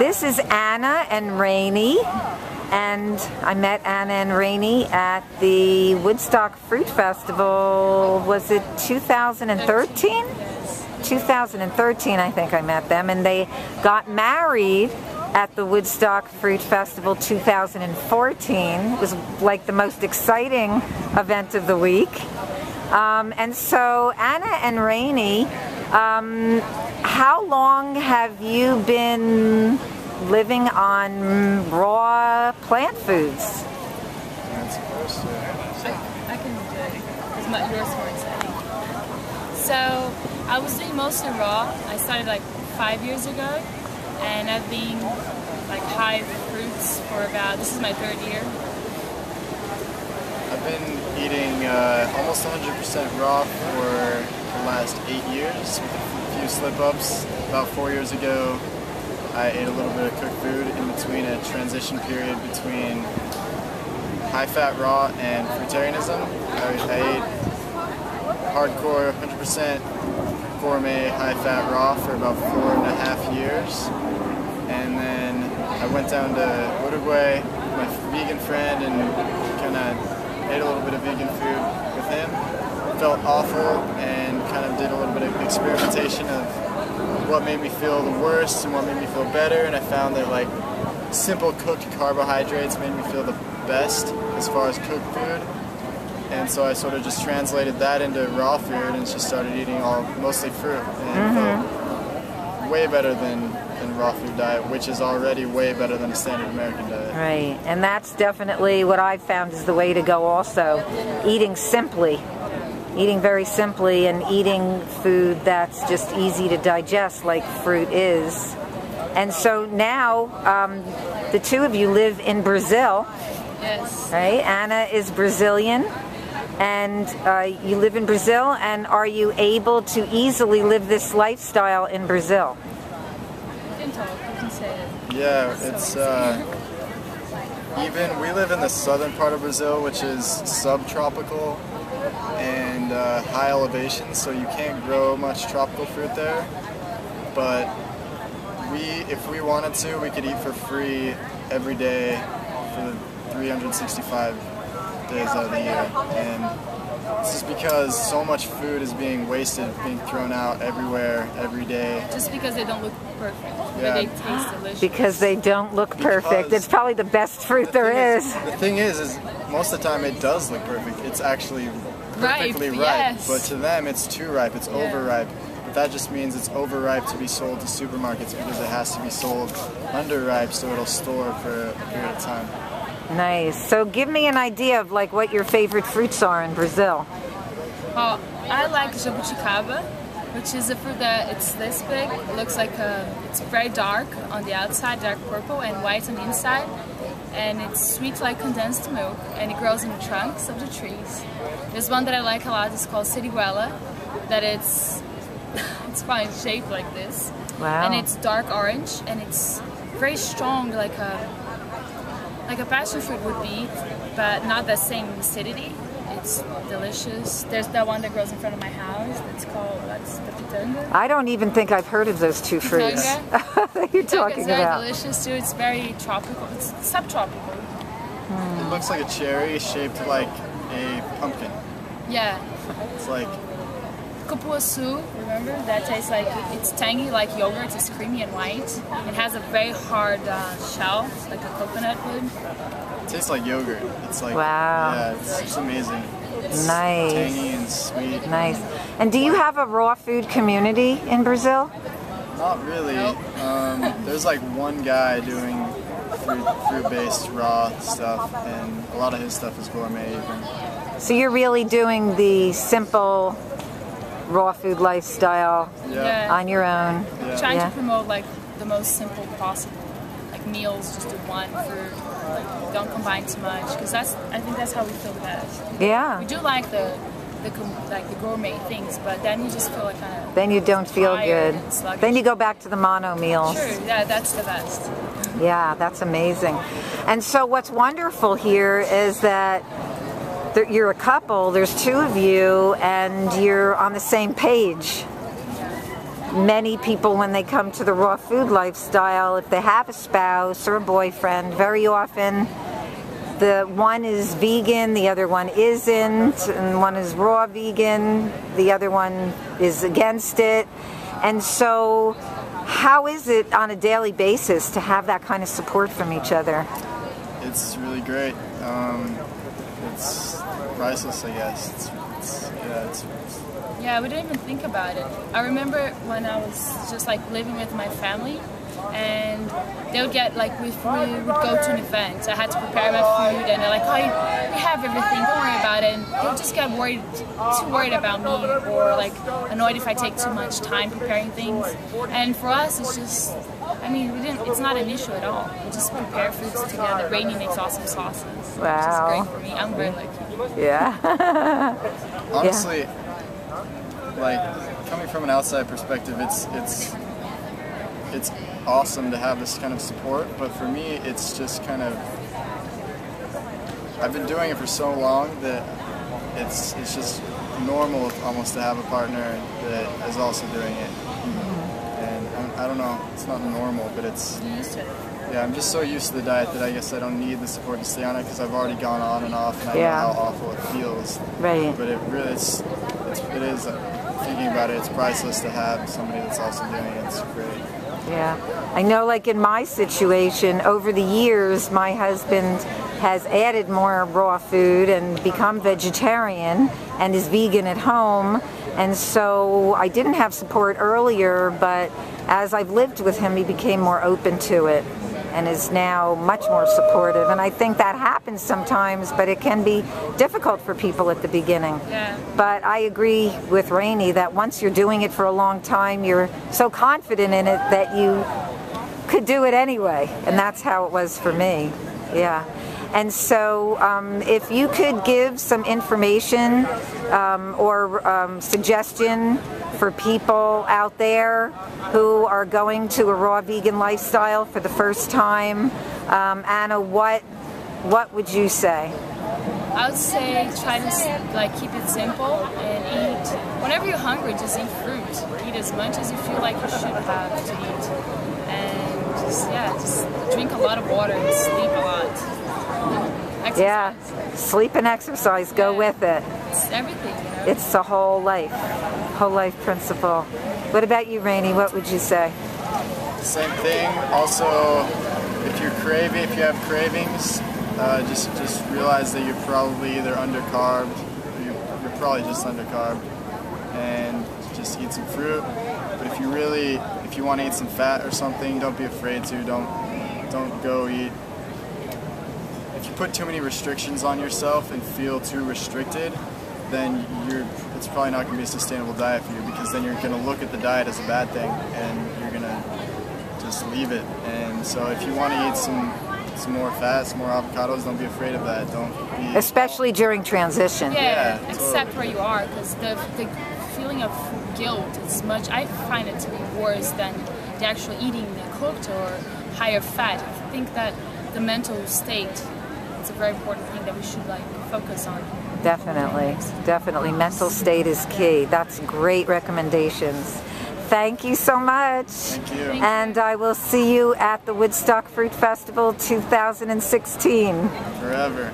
This is Anna and Raini, and I met Anna and Raini at the Woodstock Fruit Festival. Was it 2013? 2013, I think I met them, and they got married at the Woodstock Fruit Festival 2014. It was like the most exciting event of the week. And so Anna and Raini, how long have you been living on raw plant foods? I can do it. It's not yours more exciting. So I was doing mostly raw. I started like 5 years ago, and I've been like high fruits for about, this is my 3rd year. I've been eating almost 100% raw for the last 8 years, with a few slip-ups. About 4 years ago, I ate a little bit of cooked food in between a transition period between high-fat raw and fruitarianism. I ate hardcore 100% gourmet high-fat raw for about 4.5 years, and then I went down to Uruguay with my vegan friend and kind of ate a little bit of vegan food with him. Felt awful and kind of did a little bit of experimentation of what made me feel the worst and what made me feel better, and I found that like simple cooked carbohydrates made me feel the best as far as cooked food. And so I sort of just translated that into raw food and just started eating mostly fruit, and felt way better than raw food diet, which is already way better than a standard American diet. Right, and that's definitely what I've found is the way to go also. Eating simply. Eating very simply and eating food that's just easy to digest like fruit is. And so now, the two of you live in Brazil. Yes. Right? Anna is Brazilian, and you live in Brazil, and are you able to easily live this lifestyle in Brazil? You can talk, you can say it. Yeah, it's even, we live in the southern part of Brazil, which is subtropical and high elevation, so you can't grow much tropical fruit there. But if we wanted to, we could eat for free every day for the 365 days out of the year. And this is because so much food is being wasted, being thrown out everywhere, every day. Just because they don't look perfect, Yeah. but they taste delicious. Because they don't look perfect. It's probably the best fruit there is. The thing is most of the time it does look perfect. It's actually perfectly ripe, yes. But to them it's too ripe, it's overripe. But that just means it's overripe to be sold to supermarkets because it has to be sold underripe so it'll store for a period of time. Nice. So give me an idea of like what your favorite fruits are in Brazil. Well, I like jabuticaba, which is a fruit that it's this big. It looks like it's very dark on the outside, dark purple, and white on the inside. And it's sweet like condensed milk, and it grows in the trunks of the trees. There's one that I like a lot, it's called Siriguela, that it's quite shaped like this. Wow. And it's dark orange, and it's very strong, like a passion fruit would be, but not the same acidity. It's delicious. There's that one that grows in front of my house. That's called, that's the pitanga. I don't even think I've heard of those two fruits that you're talking It's very about. delicious too. It's very tropical. It's subtropical. It looks like a cherry shaped like a pumpkin. Yeah. It's like Cupuaçu, remember? That tastes like, it's tangy like yogurt. It's creamy and white. It has a very hard shell, like a coconut would. it tastes like yogurt. It's like Wow. Yeah, it's just amazing. It's Nice. tangy and sweet. Nice. And do you have a raw food community in Brazil? Not really. There's like one guy doing fruit-based raw stuff, and a lot of his stuff is gourmet even. So you're really doing the simple raw food lifestyle Yeah. on your own. Yeah. Trying Yeah. to promote like the most simple possible. Like meals, just do one fruit. Like, don't combine too much, because I think that's how we feel the best. Yeah. We do like the gourmet things, but then you just feel like kind of. Then you don't feel tired good. and sluggish. Then you go back to the mono meals. Sure, yeah, that's the best. Yeah, that's amazing. And so what's wonderful here is that you're a couple, there's two of you, and you're on the same page. many people, when they come to the raw food lifestyle, if they have a spouse or a boyfriend, very often the one is vegan, the other one isn't, and one is raw vegan, the other one is against it. And so how is it on a daily basis to have that kind of support from each other? It's really great. It's priceless, I guess. Yeah, we didn't even think about it. I remember when I was just like living with my family, and they would get like, if we would go to an event, I had to prepare my food, and they're like, oh, we have everything, don't worry about it. And they would just get too worried about me, or like annoyed if I take too much time preparing things. And for us, it's just, I mean, it's not an issue at all. We just prepare foods together. Raini makes awesome sauces, wow, which is great for me. I'm very lucky. Yeah. Honestly, like, coming from an outside perspective, it's awesome to have this kind of support, but for me it's just kind of, I've been doing it for so long that it's just normal almost to have a partner that is also doing it. And I don't know, it's not normal, but it's, You're used to it. Yeah, I'm just so used to the diet that I guess I don't need the support to stay on it, because I've already gone on and off, and I know how awful it feels. Right. But it really is, thinking about it, it's priceless to have somebody that's also doing it. It's great. Yeah. I know, like in my situation, over the years, my husband has added more raw food and become vegetarian and is vegan at home. And so I didn't have support earlier, but as I've lived with him, he became more open to it and is now much more supportive. And I think that happens sometimes, but it can be difficult for people at the beginning. Yeah. But I agree with Raini that once you're doing it for a long time, you're so confident in it that you could do it anyway. And that's how it was for me. Yeah. And so if you could give some information or suggestion for people out there who are going to a raw vegan lifestyle for the first time, Anna, what would you say? I would say try to like keep it simple and eat. Whenever you're hungry, just eat fruit. Eat as much as you feel like you should have to eat. And just drink a lot of water and sleep a lot. Exercise. Yeah, sleep and exercise go with it. It's everything, you know? It's the whole life principle. What about you, Raini? What would you say? Same thing. Also, if you have cravings, just realize that you're probably either undercarbed, or you're probably just undercarbed, and just eat some fruit. But if you want to eat some fat or something, don't be afraid to. Don't go eat. If you put too many restrictions on yourself and feel too restricted, then it's probably not going to be a sustainable diet for you, because then you're going to look at the diet as a bad thing and you're going to just leave it. And so if you want to eat some more fat, some more avocados, don't be afraid of that. Especially during transition. Yeah, accept where you are, because the feeling of guilt is I find it to be worse than the actual eating cooked or higher fat. I think that the mental state, it's a very important thing that we should focus on. Definitely. Mental state is key. That's great recommendations. Thank you so much. Thank you. And I will see you at the Woodstock Fruit Festival 2016. Forever.